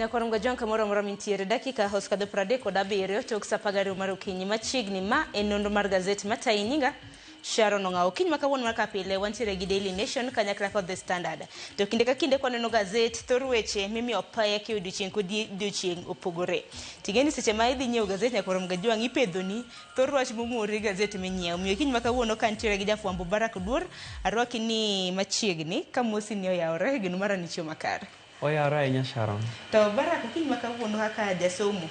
Nyakoronga jonka moro moro mintiere dakika hoskadho 37 tok sapagari mar okinyi machiegni ma en nonro mar gazet matayi nyinga Sharon Ong'ao. Okinyi ma kawuono mar kapile wantiere gi Daily Nation kanyakla kod The Standard. To kinde ka kinde kwaneno gazet thor weche mimiyo apaya ki odiochieng' kod odiochieng' opogore. Tigeni seche ma idhi nyiewo gazet Nyakoronga jwang' ipedhoni thor wach momori gazet minyiewo. Miyo okinyi ma kawuono kantiere gi jafwambo Barak Duor arwaki ni machiegni ka mosi ni oyawore geno mara ni chiyo makare. Oyawore ahinya Sharon. To Barak okinyi ma kawuono kaka jasomo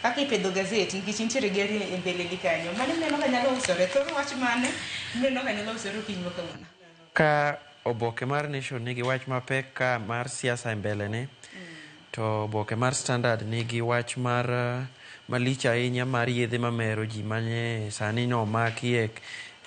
kaka ipedho gazet nikech nitiere gari e mbele ni kanyo. Mane neno ka nyalo usore thor wach mane neno ka nyalo usore okinyi ma kawuono. Ka oboke mar Nation nigi wach mapek ka mar siasa e mbele ne. To oboke mar Standard nigi wach mar malich ahinya mar yedhe mamero ji manye sani no maki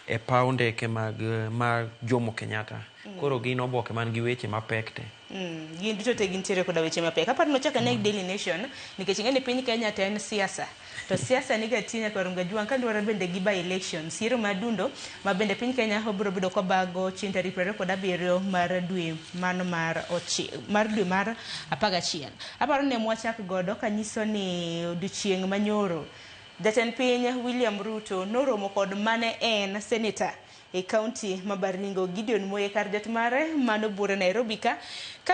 e paw ndeke mag Jomo Kenyatta. Koro gin oboke man gi weche mapek te. Gin duto te gintiere koda weche mapek. Aparo nochaka ne Daily Nation nikech ng'eni piny Kenya to en siasa. To siasa niga tinya Nyakoronga jwang' kaluwore bende gi by elections yiero madundo ma bende piny Kenya obiro bedo kobago chieng' tarik 27 mar dwe mano mar dwe mar 11. Aparo ne mwachak godo kanyiso ni odiochieng' manyoro Jatend piny William Ruto noromo kod mane en senator e kaunti ma Baringo Gideon Moi kar jot mare mano bura Nairobi ka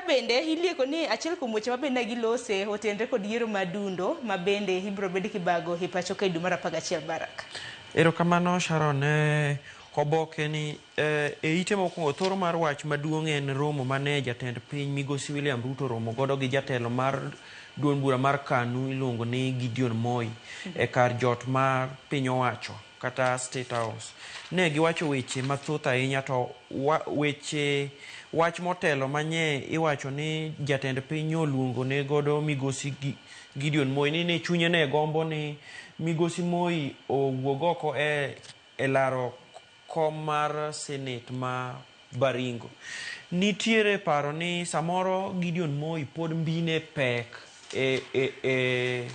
bende ilieko ni achiel kuom weche mabende gilose otenre kod yiero madundo ma bende ibiro bed kibago e pacho ka dwe mar 11 Barak. Erokamano Sharon, oboke ni e ite mokwongo thoro mar wach maduong' en romo mane jatend piny Migosi William Ruto romo godo gi jatelo mar duond bura mar KANU iluongo ni Gideon Moi e kar jot mar piny owacho kata State House. Ne giwacho weche mathoth ahinya to wach motelo manye iwacho ni jatend piny oluongo ne godo Migosi Gideon Moi ni chunye ne gombo ni Migosi Moi owuog oko e laro kom mar Senate ma Baringo. Nitiere paro ni samoro Gideon Moi pod mbine pek e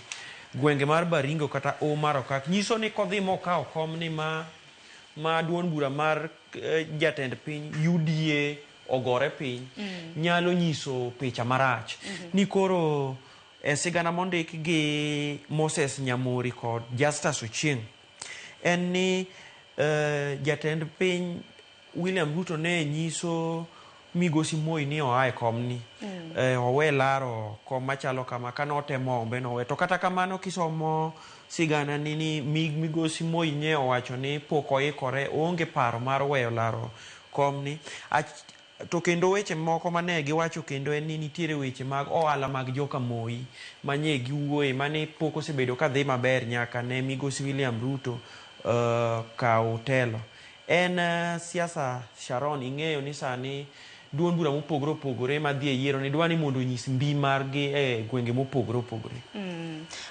gwenge mar Baringo kata mar Okak. Nyiso ni kodhi mokawo kom ni ma duond bura mar jatend piny UDA ogore piny nyalo nyiso picha marach ni koro sigana mondik gi Moses Nyamuri kod Justus Ochieng en ni jatend piny William Ruto ne nyiso Migosi Moi ni oae kom ni owe laro kom machalo kama ka notemo ombe nowe. To kata kamano kisomo sigana ni Migosi Moi ne owacho ni pok oikore onge paro mar weyo laro kom ni. To kendo weche moko mane giwacho kendo en ni nitiere weche mag ohala mag joka Moi manye giwuoye mane pok osebedo ka dhi maber nyaka ne Migosi William Ruto kawo telo. En siasa Sharon, ing'eyo ni sani duond bura mopogore opogore madhi e yiero ni dwani mondo nyis mbi margi e gwenge mopogore opogore.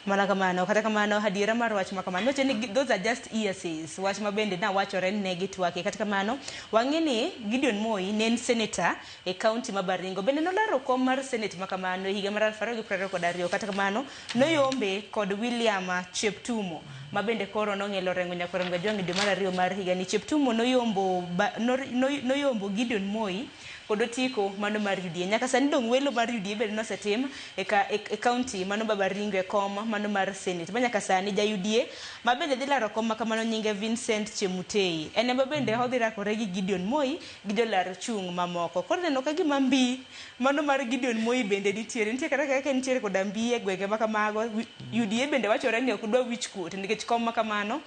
Mana kamano kata kamano hadiera mar wach ma kamano noche ni those are just hearsays wach ma bende na wachore ne gitwake kata kamano wang'eni Gideon Moi ne en senator e kaunti ma Baringo bende nolaro kom mar senate ma kamano e higa mar 2022 kata kamano noyombe kod William Cheptumo ma bende koro nong'elo rengo Nyakoronga jwang' dwe mar 2 mar higa ni. Cheptumo noyombo Gideon Moi kod otiko mano mar UDA. Nyaka sani dong' welo mar UDA bende nosetim e kaunti mano Baringo e kom mano mar Senate. Ma nyaka sani ja UDA ma bende dhi laro kom ma kamano nyinge Vincent Chemutei. En ema bende odhi rakore gi Gideon Moi gi jolar chung' mamoko. Koro neno ka gima mbi mano mar Gideon Moi bende nitie kata kaka nitiere koda mbi e gwenge ma kamago. UDA bende wachore ni ok dwa wich kuot nikech kom ma kamano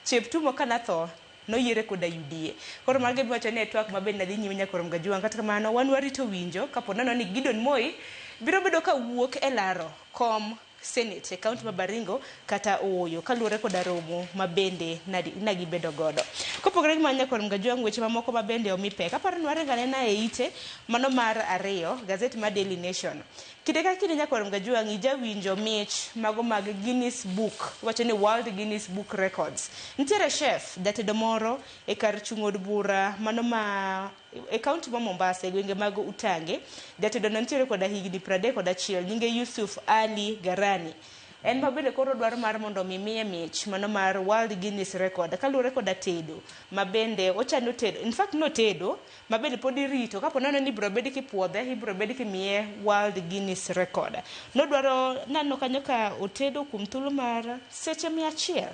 Cheptumo kanatho noyiere koda UDA. Koro mar gibi wacho ni twak mabende nadhi nyime Nyakoronga jwang' kata kamano wan warito winjo kapo neno ni Gideon Moi biro bedo ka wuok e laro kom Senate e kaunti ma Baringo kata oyo kaluwore koda romo mabende nagibedo godo. Kopogore gi mano Nyakoronga jwang' weche mamoko mabende omi pek. Aparo ni warenganena e ite mano mar 2 gazet ma Daily Nation. Kinde ka kinde Nyakoronga jwang' ijawinjo mich mago mag Guinness Book wacho ni World Guinness Book Records. Nitiere chef jatedo moro e kar chung' od bura mano ma e kaunti ma Mombasa e gwenge mag Utange. Jatedo no nitiere koda higni 31 nyinge Yusuf Ali Garani en mabende koro dwaro mar mondo miye mich mano mar World Guinness Record kaluwore koda tedo mabende ochano tedo, in fact no tedo mabende pod irito kapo nono ni ibro bed kipuodhe, ibro bed kimiye World Guinness Record. Nodwaro nano kanyo ka otedo kuom thuolo mar seche 100.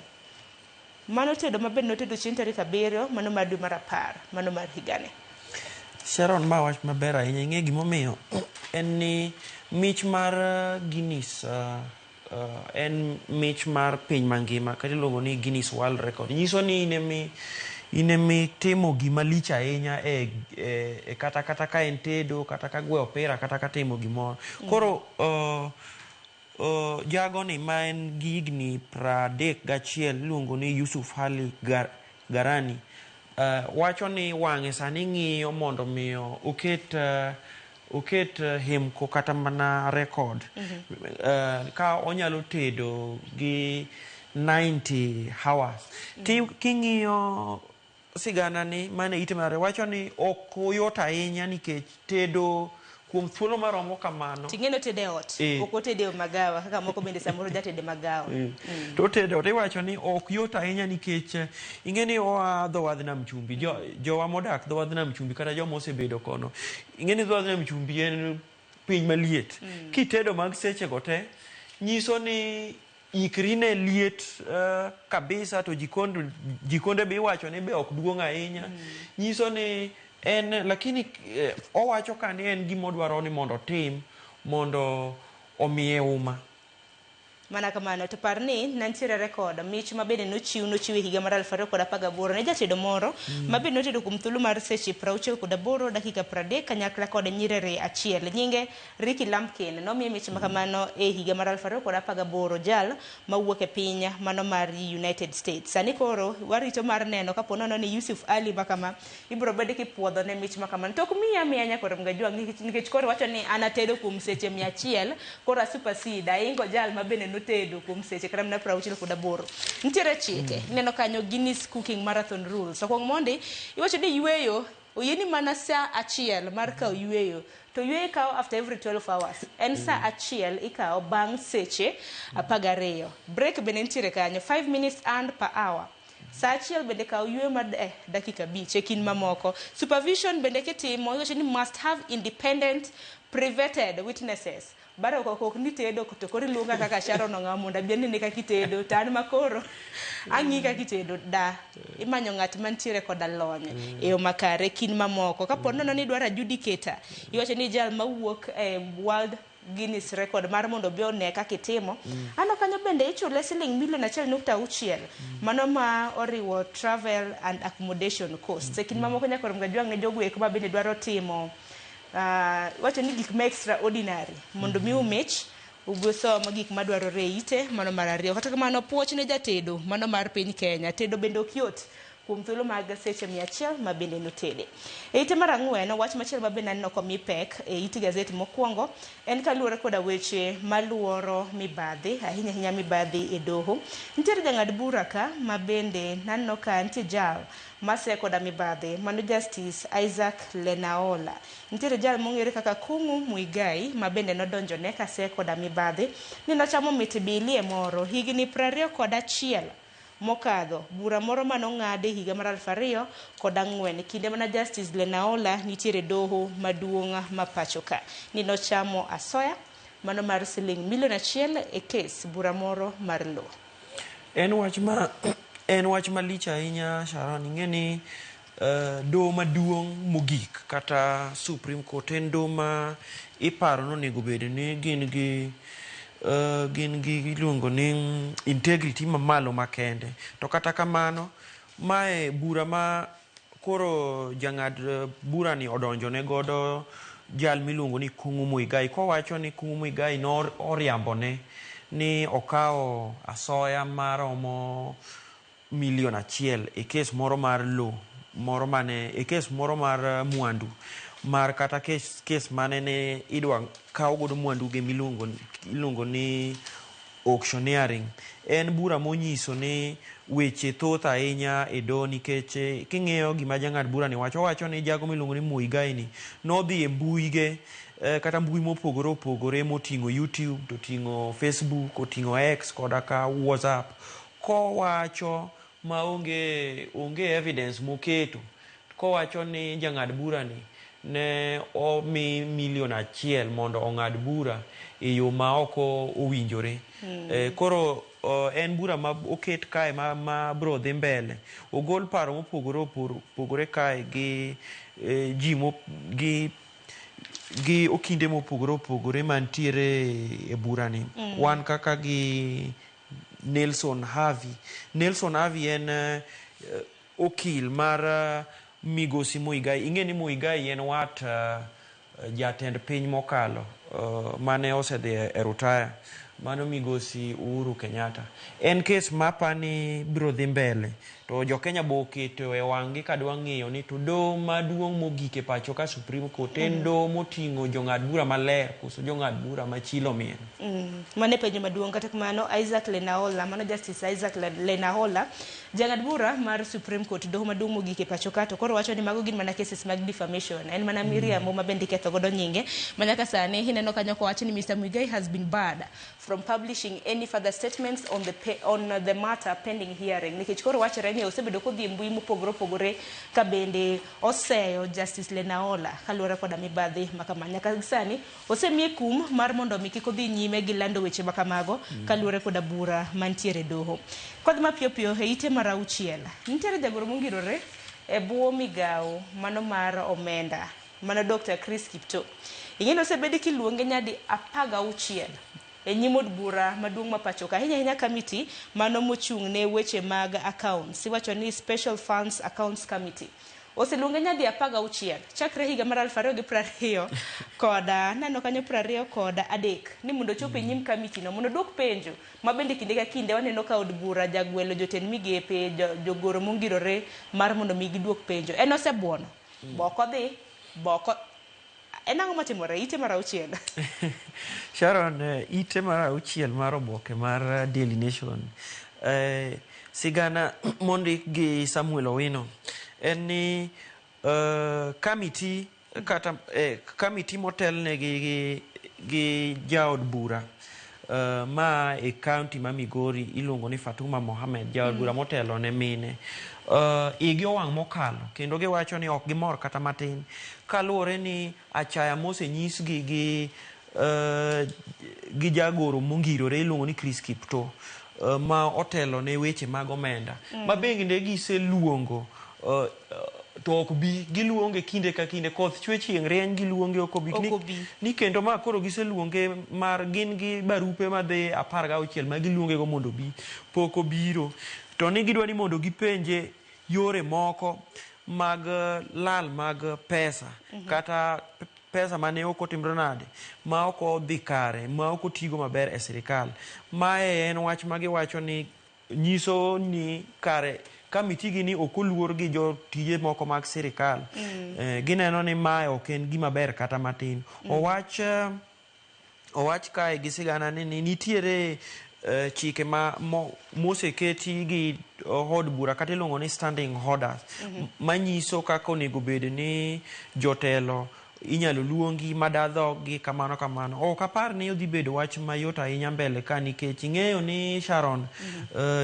Mano tedo mabende notedo chieng' tarik 7 mano mar dwe mar 10 mano mar higani. Sharon, ma wach maber ahinya. Ing'e gimomiyo en ni mich mar Guinness en mich mar piny mangima kata iluongo ni Guinness World Record. Nyiso ni in emi timo gima lich ahinya kata ka en tedo kata ka gwe opira kata ka timo gimoro. Koro jagoni ma en gi higni 31 iluongo ni Yusuf Ali Garani wacho ni wang'e sani ng'iyo mondo miyo oket hemko kata mana record ka onyalo tedo gi 90 hours. King'iyo sigana ni mane itimare wacho ni ok yot ahinya nikech tedo kuom thuolo maromo kamano. Ting'eno tede ot, ok otede magawa kaka moko bende samoro jatede magawa. To tedo iwacho ni ok yot ahinya nikech ing'e ni oa dho wadh nam chumbi, jowa modak dho wadh nam chumbi kata joma osebedo kono. Ing'e ni dho wadh nam chumbi en piny maliet. Kitedo mag seche go te nyiso ni ikri ne liet kabisa to jikonde be iwacho ni be ok duong' ahinya. Nyiso ni lakini owacho ka ni en gimodwaro ni mondo tim mondo omiye uma. Mana kamano to par ni nantiere rekod mich mabende nochiw e higa mar 2018 ne jatedo moro mabende notedo kuom thuolo mar seche 68 dakika 30 kanyakla kod nyiriri achiel. Nyinge Ricky Lampkin nomiye mich makamano e higa mar 2018 jal mawuok e piny mano mar United States. Sani koro warito mar neno kapo nono ni Yusuf Ali makama ibro bed kipuodho ne mich makamano. Tok miya nyakoro mgajwa nikech koro wacho ni anatedo kuom seche 100 koro supersede aingo jal mabende tedo kuom seche kata mana 68. Nitiere chike neno kanyo Guinness Cooking Marathon Rules. So kwong mondi iwacho ni yweyo oyeni mana saa achiel mar kawo yweyo to yweyo ikawo after every 12 hours. En saa achiel ikawo bang' seche 12. Break bende nitiere kanyo 5 minutes and per hour. Saa achiel bende kawo yweyo mar dakika 5 e kin mamoko. Supervision bende kitimo iwacho ni must have independent privated witnesses. Baro kok ni tedo to koro luonga kaka Sharon Ng'amonda bien ni kaka kitedo tan makoro ang'i kaka kitedo da imanyo ng'at mantiere koda lony e makare kin mamoko kapo nono ni dwara adjudicator iwacho ni jal mawuok World Guinness Record mar mondo bi one kaka itimo ano kanyo bende ichule $1.6 mano ma oriwo travel and accommodation costs e kin mamoko nyakoro mgajwang' ne jogwek ma bende dwaro timo wacho ni gik ma extraordinary mondo mi umich ugoso gik madwarore ite mano mar ariyo. Kata kamano puoch ne jatedo mano mar piny Kenya tedo bende ok yot kuom thuolo mag seche 100 ma bende notede. E ite mar 4 wach machielo ma bende naneno komi pek e ite gazeti mokwongo en kaluwore koda weche maluoro mibadhi ahinya mibadhi e doho. Nitiere jang'ad bura ka ma bende naneno ka nitie jal mase koda mibadhi mano Justice Isaac Lenaola. Nitiere jal mong'ere kaka Kung'u Muigai ma bende nodonjone ka se koda mibadhi ni nochamo mit bilie moro higni 21 mokadho bura moro manong'ade higa mar 2004 kinde mana Justice Lenaola nitiere doho maduong' ma pacho ka ni nochamo asoya mano mar $1 million e kes bura moro mar lo. En wach malich ahinya Sharon. Ing'e ni doho maduong' mogik kata Supreme Court en doho ma iparo nonego bed ni gin gi iluongo ni integrity mamalo makende. To kata kamano mae bura ma koro jang'ad bura ni odonjone godo jal miluongo ni Kung'u Muigai kowacho ni Kung'u Muigai no oriambone ni okawo asoya maromo $1 million e kes moro mar lo moro mane e kes moro mar mwandu mar kata kes mane ne idwa kawo godo mwandu ge miluongo ni auctioneering. En bura monyiso ni weche thoth ahinya e do nikech king'eyo gima jang'ad bura ni wacho ni jago miluongo ni Muigai ni nodhi e mbuige kata mbui mopogore opogore moting'o YouTube, to ting'o Facebook, oting'o X koda ka WhatsApp, kowacho maonge evidence moketo, kowacho ni jang'ad bura ni ne omi $1,000,000 mondo ong'ad bura e yo ma ok owinjore. Koro en bura ma oket kae ma bro dhi mbele. Ogol paro mopogore opogore kae gi okinde mopogore opogore mantiere e burani. Wan kaka gi Nelson Havi. Nelson Havi en okil mar Migosi Muigai. Ing'e ni Muigai en wat jatend piny mokalo mane osedhi e rutaya, mano Migosi Uhuru Kenyatta. En kes mapani biro dhi mbele, to jo Kenya bo keto e wang'gi kadwa ng'eyo ni to doho maduong' mogik e pacho ka Supreme Court en doho moting'o jong'ad bura maler koso jong'ad bura machilo mien. Mane penjo maduong' kata kamano Isaac Lenaola, mano Justice Isaac Lenaola, jang'ad bura mar Supreme Court, doho maduong' mogik e pacho ka, to koro wacho ni mago gin mana cases mag defamation, en mana miriambo ma bende ketho godo nyinge. Manyaka sani hineno kanyo kowacho ni Mr. Muigai has been barred from publishing any further statements on the matter pending hearing. Nikech koro wachore ni osebedo kodhi mbui mopogore opogore ka bende oseyo Justice Lenaola kaluwore koda mibadhi makama. Nyaka sani osemiye kum mar mondo mi kik odhi nyime gi lando weche makamago kaluwore koda bura mantiere doho. Kodhi mapiyo piyo e ite mar auchiel nitiere jagoro mongirore e bwo migawo mano mar omenda, mano Dr. Chris Kipto. Ing'eno osebedi kiluonge nyadi 16 e nyim od bura maduong' ma pacho ka, ahinya committee mano mochung' ne weche mag accounts, iwacho ni Special Funds Accounts Committee. Oseluonge nyadi 16 chakre higa mar 2020 koda nano kanyo 20 koda adek ni mondo chop e nyim committee no mondo dwok penjo ma bende kinde ka kinde waneno ka od bura jagwelo jotend migepe jogoro mongirore mar mondo mi gidwok penjo. En osebuono boko dhi boko en ang'o matimore ite mar auchiel? Sharon, ite mar auchiel mar oboke mar Daily Nation, sigana mondik gi Samuel Owino en ni committee kata committee motelne gi jaod bura ma e county ma Migori iluongo ni Fatuma Mohamed, jaod bura motelo ne mine, igi owang' mokalo kendo giwacho ni ok gimor kata matin kaluwore ni achaya mosenyisgi gi jagoro mongirore iluongo ni Chris Kipto ma otelo ne weche mag omenda ma bende giseluongo to ok bi giluonge kinde ka kinde, koth chwe chieng' rieny giluonge ok obi ni kendo ma koro giseluonge mar gin gi barupe madhi 16 ma giluonge go mondo bi pok obiro, to ni gidwa ni mondo gipenje yore moko mag lal mag pesa kata pesa mane ok otimre nade ma ok odhi kare ma ok otigo maber e sirikal. Mae en wach ma giwacho ni nyiso ni kare kamiti gi ni ok oluor gi jotije moko mag sirikal. Gineno ni mae ok en gima ber kata matin. Owach kae gi sigana ni nitiere chike moseketi gi od bura kata iluongo ni standing orders manyiso kaka onego bed ni jotelo inyalo luongi madadhogi kamano kamano. Ok apar ni odhi bedo wach mayot ahinya mbele ka, nikech ing'eyo ni Sharon,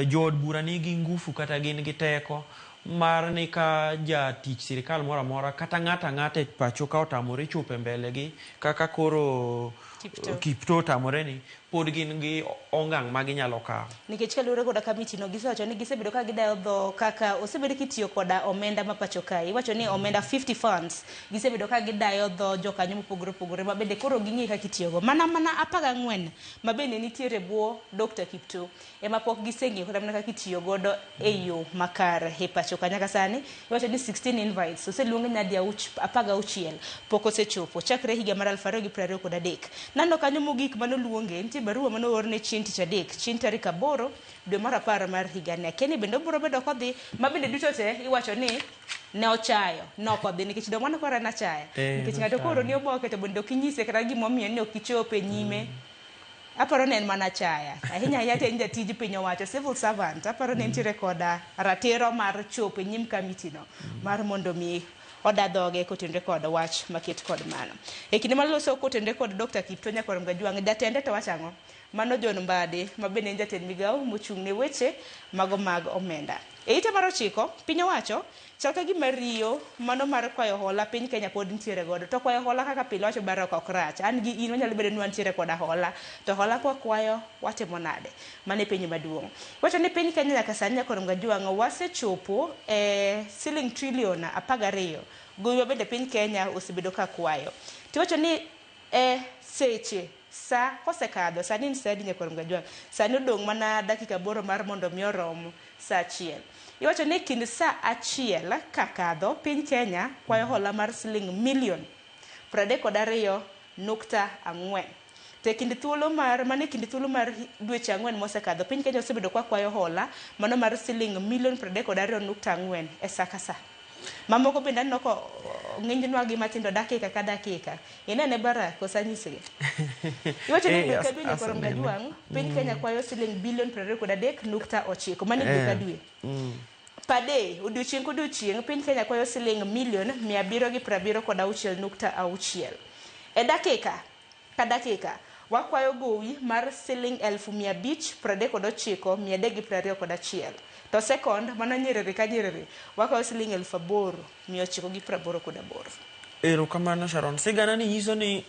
jood bura nigi ngufu kata gin gi teko mar ni ka jatich sirikal moro amora kata ng'ata e pacho ka otamore chope mbele gi kaka koro Kipto tamore ni pod gin gi ongang' ma ginyalo kawo. Nikech kaluwore koda kamiti no gisewacho ni gisebedo ka gidayo dho kaka osebedo kitiyo koda omenda ma pacho kae. Iwacho ni omenda 50 funds gisebedo ka gidayo dho jokanyo mopogore opogore ma bende koro ging'e kaka itiyogo. Mana 14 ma bende nitiere bwo Dr. Kipto ema pok giseng'eyo kata mana kaka itiyo godo e yo makare e pacho ka. Nyaka sani iwacho ni 16 invites oseluonge nyadi 16 pok osechopo chakre higa mar 2023. Nano kanyo mogik manoluonge nitie barua mano orne chien tich adek chien tarik 8 dwe mar 10 mar higa ni. Keni bende obiro bedo kodhi ma bende duto te iwacho ni ne ochayo nokodhi nikech do mano kora na chaya nikech ng'ato koro ni oboke to bende okinyise kata gimomiyo ni okichope nyime. Aparo ne en mana chaya ahinya yate en jatij piny owacho civil servant. Aparo ne nitiere koda ratiro mar chope nyim kamiti no mar mondo mi oda dhoge kotenre kod wach maket kod mano. E kinde maloso kotenre kod Dr. Kipto Nyakorom Gajwang', jatende to wacho ang'o? Mano John Mbadi, ma bende en jatend migao mochung' ne weche mago mag omenda. E ite mar 9, piny owacho chal ka gima riyo mano mar kwayo hola piny Kenya pod nitiere godo. To kwayo hola kaka pile wacho barok ok rach. An gi in wanyalo bedo ni wantiere koda hola. To hola kwa kwayo watimo nade? Mane piny maduong'. Wacho ni piny Kenya nyaka sani Nyakorom Gajwang' wasechopo siling trilion 12. Gowi bende piny Kenya osebedo ka kwayo. Tiwacho ni seche sa kosekadho sani ni sadi Nyakorom Gajwang'. Sani odong' mana dakika 8 mar mondo mi orom sa 1. Iwacho ni kind sa 1 kakadho piny Kenya kwayo hola mar siling milion 32.4. Te kind thuolo mar dweche 4 mosekadho piny Kenya osebedo kwa kwayo hola mano mar siling milion 32.4 e sa ka sa. Mamoko bende anoko ng'injnwa gi matindo dakika ka dakika. Inene Barak osanyisige. Iwacho ni dwe ka dwe Nyakorom Gajwang' piny Kenya kwayo siling bilion 23.9. Mane dwe ka dwe. Pade odiochieng' kodiochieng' piny Kenya kwayo siling milion 776.6. E dakika ka dakika wakwayo gowi mar siling 539,321. To second mano nyerere ka nyerere wakwayo siling 8,988. Erokamano Sharon. Sigana ni nyiso ni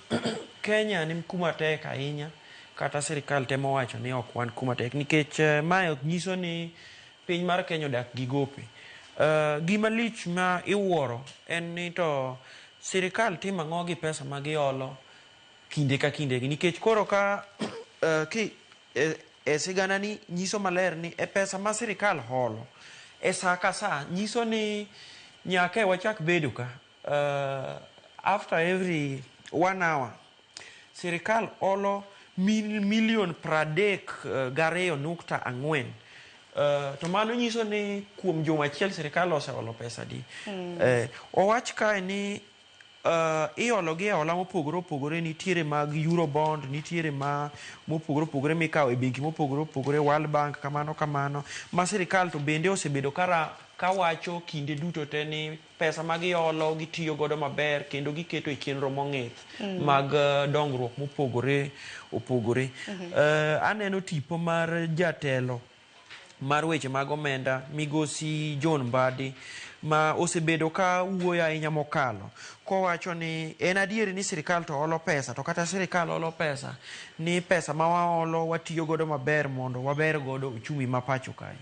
Kenya ni kuma tek ahinya, kata sirikal temo wacho ni ok wan kuma tek, nikech mae ok nyiso ni piny mar Kenya odak gi gope. Gima lich ma iwuoro en ni to sirikal timo ang'o gi pesa ma giolo kinde ka kinde, nikech koro ka sigana ni nyiso maler ni pesa ma sirikal holo sa ka sa nyiso ni nyaka wachak bedo ka after every 1 hour sirikal holo milion 32.4. To mano nyiso ni kuom juma achiel sirikal oseholo pesa di. Owach kae ni iologi e hola mopogore opogore, nitiere mag Eurobond, nitiere mopogore opogore mikawo e bengi mopogore opogore, World Bank kamano, ma sirikal to bende osebedo ka wacho kinde duto te ni pesa ma giolo gitiyo godo maber kendo giketo e chenro mong'ith mag dongruok mopogore opogore. Aneno tipo mar jatelo mar weche mag omenda migosi John Mbadi ma osebedo ka wuoyo ahinya mokalo kowacho ni en adieri ni sirikal to holo pesa, to kata sirikal holo pesa ni pesa ma waholo watiyo godo maber mondo waber godo uchumi ma pacho kae.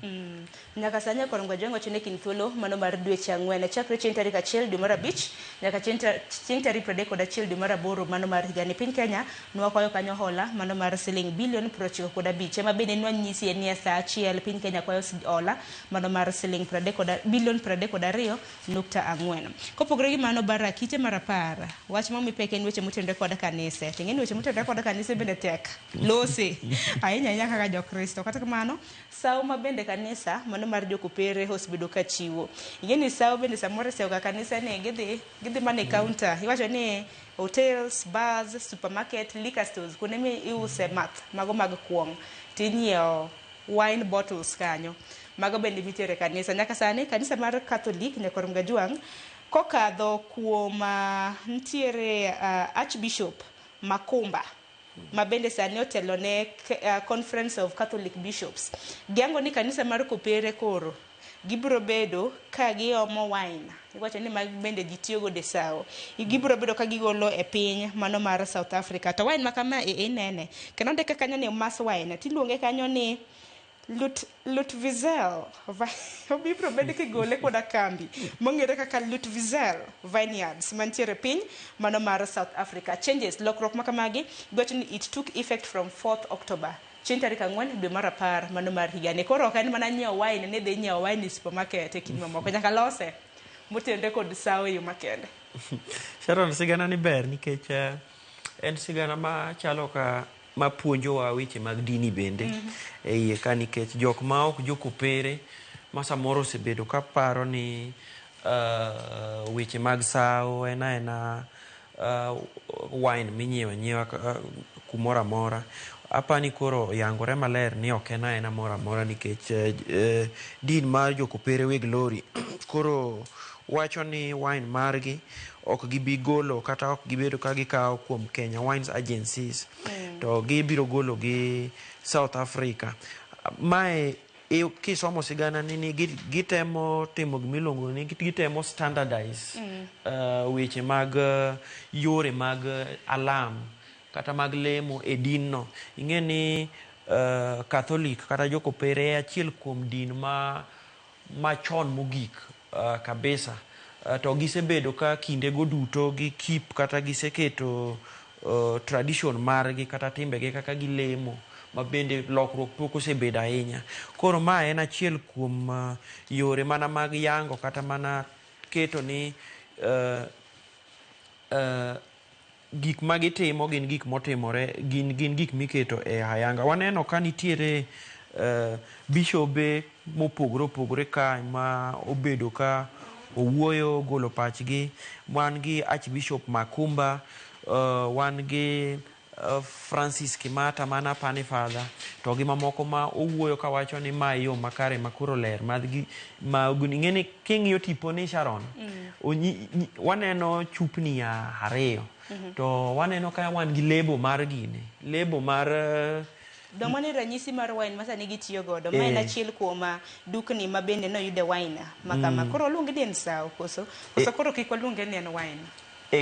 Nyaka sani Nyakorom Gajwang' wacho ni kin thuolo mano mar dweche 4 chakre chieng' tarik 1 dwe mar 5 nyaka chieng' tarik 31 dwe mar 8 mano mar higani piny Kenya nwakwayo kanyo hola mano mar siling bilion 95. Ema bende nwanyisi ni sa 1 piny Kenya kwayo hola mano mar siling bilion 32.4. Kopogore gi mano Barak kite mar 10 wach ma mipeke en weche motenore kod kanise. Ting'eni weche motenore kod kanise bende tek lose ahinya kaka jokristo. Kata kamano sawo ma bende kanisa mano mar jokopere osebedo ka chiwo. Ing'eni sawo bende samoro sewo ka kanisa ni gidhi mane counter. Iwacho ni hotels, bars, supermarket, liquor stores kuonde mi iuse math mago mag kuong' tinyiewo wine bottles kanyo. Mago bende nitiere kanisa. Nyaka sani kanisa mar Catholic Nyakorom Gajwang' kokadho kuom nitiere Archbishop Makumba ma bende sani otelo ne Conference of Catholic Bishops. Giango ni kanisa mar Kopere koro gibro bedo ka giomo wine. Iwacho ni mag bende jitiyo go desao. Gibro bedo ka gigolo e piny mano mar South Africa. To wine makama inene. Kendo ndeka kanyo ni mas wine. Tiluonge kanyo ni Lutvizel. Obibro bedo kigole koda kambi mong'ere kaka Lutvizel Vineyards mantiere piny mano mar South Africa. Changes lokruok makamagi gwacho ni it took effect from 4th October. Chieng' tarik 4 dwe mar 10 mano mar higani. Koro ok en mana nyiewo wine ne dhi nyiewo wine e supermarket e kind mamoko nyaka lose motenore kod sawo yo makende. Sharon, sigana ni ber nikech en sigana ma chalo ka mapuonjowa weche mag dini bende e iye ka, nikech jok ma ok jokopere ma samoro osebedo ka paro ni weche mag sawo en wine minyiewo nyiewa kumoro amora. Apani koro yangore maler ni ok en moro amora nikech din mar jokopere weg lori koro wacho ni wine margi ok gibi golo kata ok gibedo ka gikawo kuom Kenya Wines Agencies to gibiro golo gi South Africa. Mae kisomo sigana ni gitemo timo gimiluongo ni gitemo standardize weche mag yore mag alam kata mag lemo e din no. Ing'e ni Catholic kata jokopere achiel kuom din machon mogik kabisa, to gisebedo ka kinde go duto gi keep kata giseketo tradition margi kata timbegi kaka gilemo, ma bende lokruok pok osebedo ahinya. Koro ma en achiel kuom yore mana mag yango kata mana keto ni gik ma gitimo gin gik motimore, gin gik miketo e hayanga. Waneno ka nitiere bishobe mopogore opogore ka ma obedo ka owuoyo golo pachgi. Wan gi Archbishop Makumba, wan gi Francis Kimata mana pane father, to gi mamoko ma owuoyo ka wacho ni ma yo makare makoro ler ng'eni king'iyo tipo ni Sharon, waneno chupni ariyo, to waneno ka wan gi lebo mar gini, lebo mar domani ranyisi mar wine masani gitiyo godo, ma en achiel kuom dukni ma bende noyude wine makama. Koro luonge ni en sawo koso koro kik waluonge ni en wine.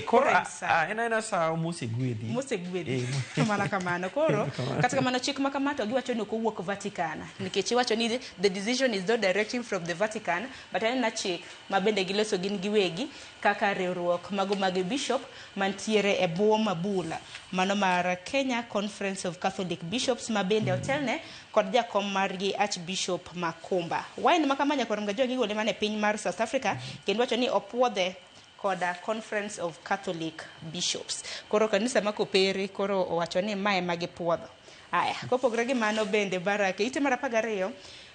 Koro en sawo mosegwedhi mana kamano. Koro kata kamano chik ma kama to giwacho ni ok owuok Vatican, nikech iwacho ni the decision is not directing from the Vatican, but en chik ma bende giloso gin giwegi kaka riwruok mago mag bishop mantiere e bwo mabula mano mar Kenya Conference of Catholic Bishops, ma bende otelne kod jakom margi Archbishop Makumba. Wine ma kama nyakoro mga jogi gole mane piny mar South Africa, kendo wacho ni opuodhe koda Conference of Catholic Bishops. Koro kanisa makopere koro owacho ni mae magi puodho. Aya, kopogre gi mano bende Baraka ite mar 12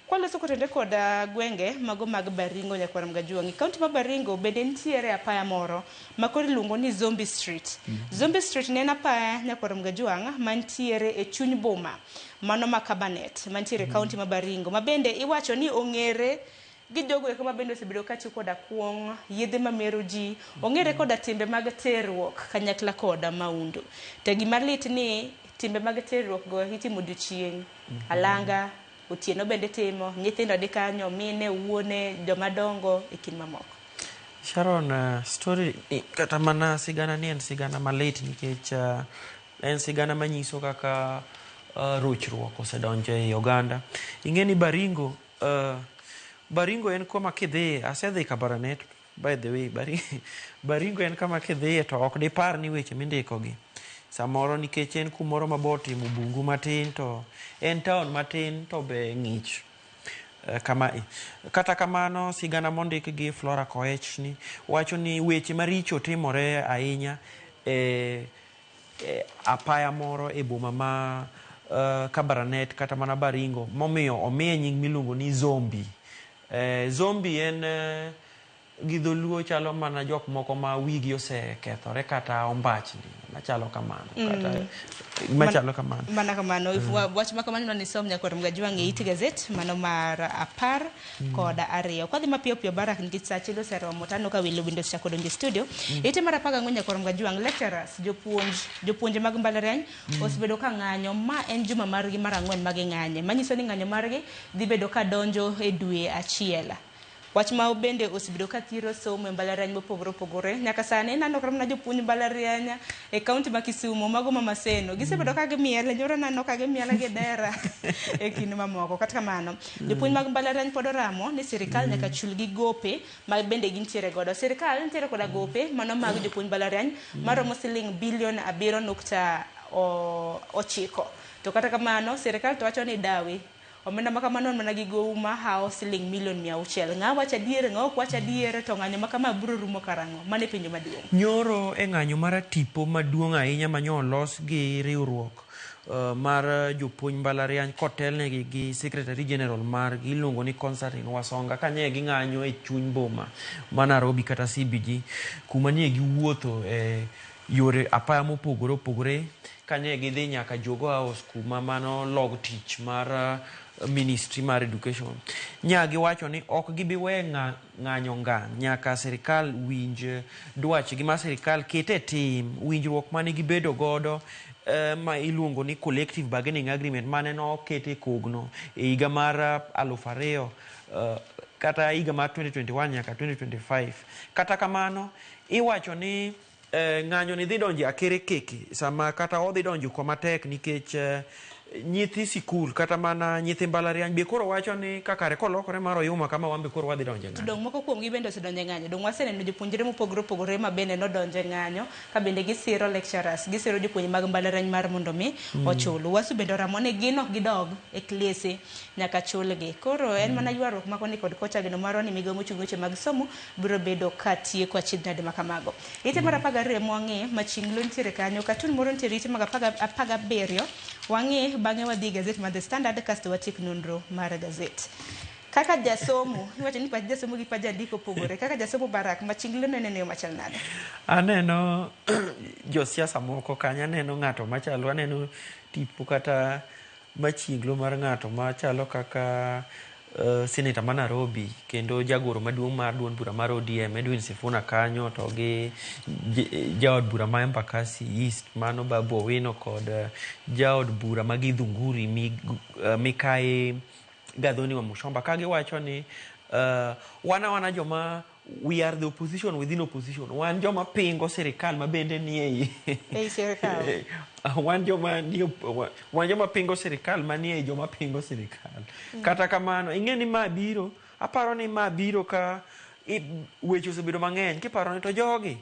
kwaloso kotende koda gwenge mago mag Baringo nyakwar Mgajuangi. Kaunti ma Baringo bende nitiere apaya moro makoro iluongo ni Zombie Street. Zombie Street ne en apaya nyakwar Mgajuang mantiere e chuny boma mano ma Kabanet mantiere kaunti ma Baringo, ma bende iwacho ni ong'ere gi jogo eko ma bende osebedo katiyo koda kuong, yedhe mamero ji, ong'ere koda timbe mag terruok kanyakla koda maundu. To gima lit ni timbe mag terruok go itimo odiochieng', alanga, otieno bende timo, nyithindo di kanyo, mine, wuone, jomadongo e kind mamoko. Sharon, story kata mana sigana ni en sigana malit nikech en sigana manyiso kaka rochruok osedonjo e Uganda. Ing'e ni Baringo en kama kidhi, asedhi Kabarnet, by the way, Baringo en kama kidhi to ok dipar ni weche mindikogi. Samoro nikech en kumoro mabor timo bungu matin, to en town matin to be ng'ich. Kata kamano sigana mondik gi Flora Koech ni wacho ni weche maricho timore ahinya apaya moro e boma ma Kabarnet kata mana Baringo, momiyo omiye nying miluongo ni Zombie. Zombie en gi dholuo chalo mana jok moko ma wigi osekethore kata ombachni machalo kamano kata machalo kamano. Mana kamano wach ma kamano ni som nyakwar Mgajuangi It Gazette mano mar 10 koda 2. Kwadhi mapiyo piyo Barak nikech sa chilo sero motano ka wilo Windows chako donjo studio. Ite mar 14 nyakwar Mgajuangi lecturers jopuonje mag mbalariany osebedo ka ng'anyo, ma en juma margi mar 4 mag ng'anye, manyiso ni ng'anyo margi dhi bedo ka donjo e dwe achiel. Wach ma bende osebedo ka thiro somo e mbalariany mopogore opogore. Nyaka sani nano kram na jopuonj mbalariany e kaunti ma Kisumu mago ma Maseno gisebedo ka gimiel nyoro nano ka gimiel gi dera e kin mamoko. Kata kamano jopuonj mag mbalariany pod oramo ni sirikal nyaka chulgi gope ma bende gintiere godo. Sirikal nitiere koda gope mano mag jopuonj mbalariany maromo siling bilion 7.9. To kata kamano sirikal to wacho ni dawi omenda makamano mana gigo uma hao siling milion 600. Ng'a wacha diere ng'o wacha diere to ng'anyo makama bro rumo karango mane penjo maduong'. Nyoro e ng'anyo mar tipo maduong' ahinya manyo los gi riwruok mar jopuonj mbalariany kotelnegi gi Secretary General mar iluongo ni Constantine Wasonga kanye gi ng'anyo e chuny boma ma Nairobi kata CBD kuma nie giwuotho e yore apaya mopogore opogore kanye gidhi nyaka Jogo House kuma mano log tich mar Ministry mar Education. Nyagi wacho ni ok gibi we ng'anyo ngang', nyaka sirikal winj dwachgi ma sirikal kete tim, winjruok mane gibedo godo ma iluongo ni collective bargaining agreement mane no kete kogno e higa mar 2000 kata higa mar 2021 nyaka 2025. Kata kamano iwacho ni ng'anyo ni dhi donjo akere keke sama kata odhi donjo koma tek nikech nyithi sikul kata mana nyithi mbalariany be koro wacho ni kakare kolokore mar oyuma kama wambe koro wadhi donje ng'anyo. Dong moko kuom gi bende osedonje ng'anyo. Dong waseneno jopuonjre mopogore opogore ma bende nodonje ng'anyo ka bende gisiro lecturers, gisiro jopuonj mag mbalariany mar mondo mi ochul. Wasu bende oramo ni gin ok gidog e klese nyaka chulgi. Koro en mana ywaruok makoni kod kocha gino maro ni migawo mochung' weche mag somo biro bedo ka tieko achiedh nade makamago. Ite mar 12 mwang'e machinglo nitiere kanyo, katun moro nitiere ite mag 17 wang'e bang'e wadhi gazet mar The Standard kasto watiek nonro mar gazet. Kaka jasomo, iwacho ni pach jasomo gi pach jandiko opogore. Kaka jasomo Barak, machinglo neno machal nade? Aneno josiasa moko kanyo, aneno ng'ato machalo, aneno tipo kata machinglo mar ng'ato machalo kaka Senator ma Nairobi kendo jagoro maduong' mar duond bura mar ODM Edwin Sifuna kanyo, to gi jaod bura ma Embakasi East mano Babu Owino kod jaod bura ma Githunguri Mikae Gathoni wa Mushomba ka giwacho ni wana joma we are the opposition within opposition. Wan joma pingo sirikal ma bende nie ei sirikal. Wan joma pingo sirikal ma nie joma pingo sirikal. Kata kamano ing'eni ma biro, aparo ni ma biro ka weche osebedo mang'eny kiparo ni to jogi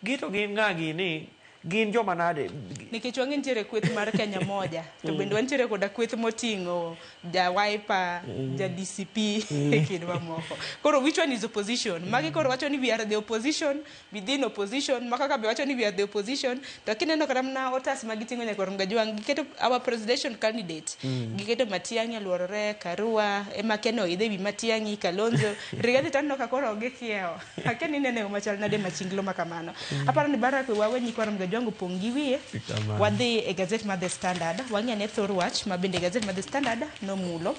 gito gin ng'agi ni gin joma nade nikech wang'e nitiere kweth mar Kenya moja to bende wantiere koda kweth moting'o ja Wiper ja DCP kendo mamoko. Koro which one is opposition? Magi koro wacho ni we are the opposition within opposition, maka ka be wacho ni we are the opposition to kineno kata mana otas magiting'o nyaka Mgajwang' giketo our presidential candidate giketo Matiang'i aluorore, Karua ema keno idhe wi Matiang'i, Kalonzo Rigathi tanno ka koro gikiewo akeni nene machal nade machinglo makamano. Aparo ni Barak wawenyi kwa Mgajwang' pongi wiye wadhi e gazet mar The Standard wang'e ne thor wach ma bende gazet mar The Standard nomulo.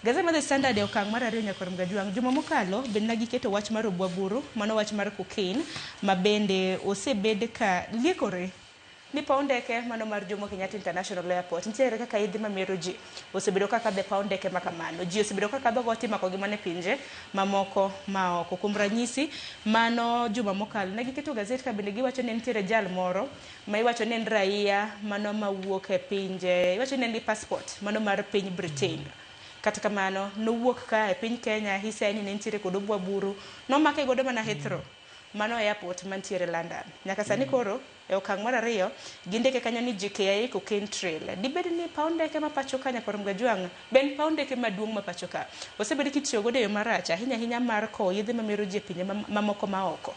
Gazet mar The Standard e okang' mar 2 nyaka Mgajwang' juma mokalo bende nagiketo wach mar Obwaburu, mano wach mar cocaine ma bende osebed ka liekore ni paw ndeke mano mar Jomo Kenyatta International Airport nitiere kaka idhi mamero ji osebedo kaka be paw ndeke makamano ji osebedo kaka be goti mako gimane pinje mamoko maoko. Kuom ranyisi mano juma mokalo ne giketo gazet ka bende giwacho ni nitiere jal moro ma iwacho ni en raia mano mawuok e pinje, iwacho ni en passport mano mar piny Britain. Kata kamano nowuok ka e piny Kenya hiseni ne nitiere kod Obwaburu nomake godo mana Heathrow mano airport mantiere London. Nyaka sani koro e okang' mar 2 gindeke kanyo ni JKIA cocaine trail. Dibed ni paw ndeke ma pacho ka nyaka Mgajwang' ben paw ndeke maduong' ma pacho ka osebed kitiyo godo e yo marach ahinya mar kowo yedhe mamero ji e pinje mamoko maoko.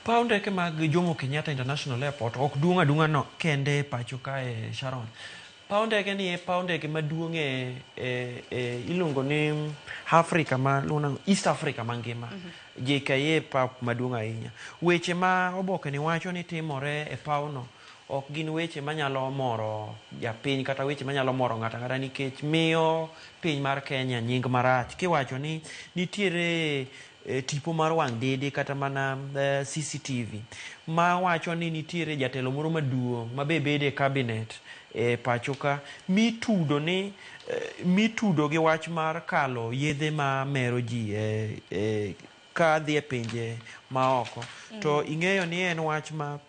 Paw ndeke mag Jomo Kenyatta International Airport ok duong' adung'a no kende pacho ka e Sharon. Paw ndeke ni paw ndeke maduong' iluongo ni Afrika ma East Africa mangima. JKIA pap maduong' ahinya. Weche ma oboke ni wacho ni timore e pawno ok gin weche manyalo moro japiny kata weche manyalo moro ng'ato ang'ata nikech miyo piny mar Kenya nying marach kiwacho ni nitiere tipo mar wang' dede kata mana CCTV ma wacho ni nitiere jatelo moro maduong' ma be bede e cabinet e pacho ka mitudo gi wach mar kalo yedhe ma mero ji ka dhi e pinje maoko. To ing'eyo ni en wach ma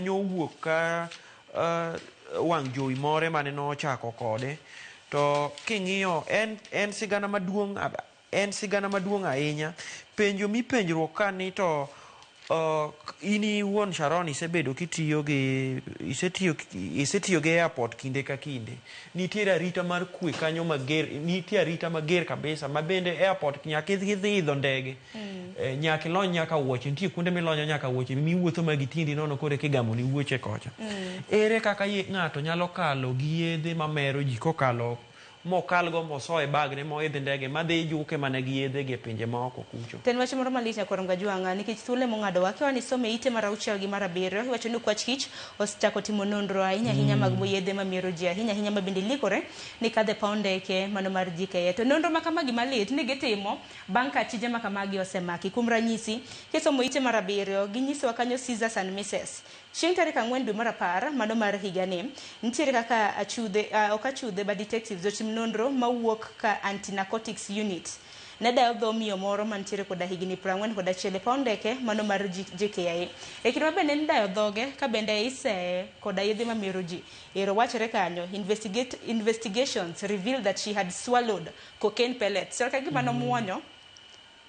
nyo wuok ka wang' jowi more mane no chako kode. To king'iyo en sigana maduong' ahinya. Penjo mipenjruok ka ni to ini wuon Sharon isebedo kitiyo gi airport kinde ka kinde. Nitiere arita mar kwe kanyo mager, nitiere arita mager kabisa ma bende airport nyaka idho ndege nyaka ilony nyaka wuoche, nitie kuonde milonyo nyaka wuoche miwuotho magitindi nono kore kigamo ni wuoche kocha. Ere kaka ng'ato nyalo kalo gi yedhe mamero ji kokalo mokalgo mosoe bagne moidho ndege madhi juke mane gi yedhe gi pinje maoko kucho. Ten wacho moro malich Nyakwar Gajwanga nikech thuolo mong'ado wa kiwa ni some ite mar 6 gi mar 7 iwacho ni kwach kich osechako timo nonro ahinya mag yedhe mamiero ji ahinya mabende likore ni kadhe paw ndeke mano mar JKIA. To nonro makamagi malit ni gitimo bang' ka achije makamagi osemaki. Kuom ranyisi kisomo ite mar 7 ginyisowa kanyo Caesars and Mrs. Chieng' tarik 4 dwe mar 10 mano mar higani nitiere kaka ok achudhe ba detectives otim nonro mawuok ka anti-narcotics unit ne dayo dho miyo moro mantiere koda higni 41 paw ndeke mano mar JKIA. E kinde mabende ni dayo dhoge ka bende ise koda yedhe mamiero ji. Ero wachore kanyo investigations revealed that she had swallowed cocaine pellets. So kagima nomuonyo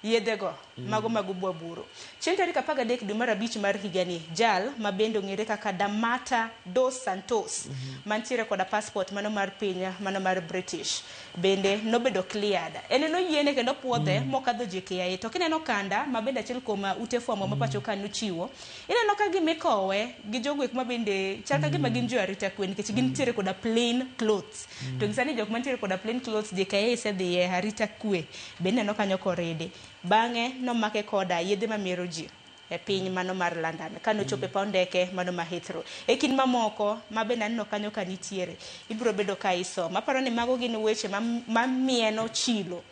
yedhego mago bwaburo. Chieng' tarik 13 dwe mar 5 mar higani jal mabende ong'ere kaka Damata dos Santos mantiere koda passport mano mar piny mano mar British bende nobedo cleared. Ene noyiene kendo puodhe mokadho JKIA. To kineno kanda mabende achiel kuom ute fwamo mapacho ka nochiwo ineno ka gimikowe gi jogwek mabende chal ka gima gin jo arita kwe nikech gintiere koda plain clothes. To gisani jok mantiere koda plain clothes JKIA isedhiye arita kwe bende neno kanyo korede. Bang'e nomake koda yedhe mamiero ji e piny mano mar London kano chope paw ndeke mano ma Heathrow. E kin mamoko mabende aneno kanyo ka nitiere ibiro bedo ka isomo. Aparo ni mago gin weche mamieno chilo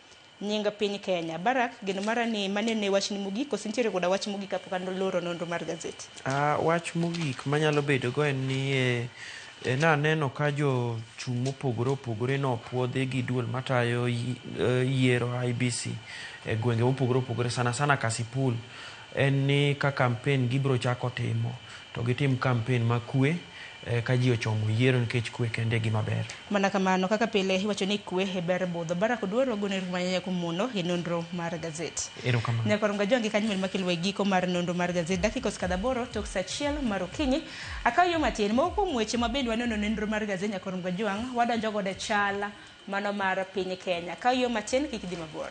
nying piny Kenya. Barak gino mara ni manene wach ni mogik osintiere koda wach mogik kapok loro nonro mar gazeti. Wach mogik manyalo bedo go en ni na neno ka jo chung' mopogore nopuodhi gi duol matayo yiero IBC e gwenge mopogore sana Kasipul en ni ka kampen gibro chako timo to gitim kampen makwe ka ji ochomo yiero nikech kwe kende gima ber. Mana kamano kaka pile iwacho ni kwe e ber budho. Barak Oduor gone rumanya kumuno e nonro mar gazeti. Erokamano. Nyakwar Gajwanga kanyuel makilwe giko mar nonro mar gazeti dakika 8 tok saa 1 mar okinyi. Akaw yo matin moko mweche mabende wanono nonro mar gazeti Nyakwar Gajwanga wadonjo godo chala mano mar piny Kenya. Akaw yo matin kik dhi mabor.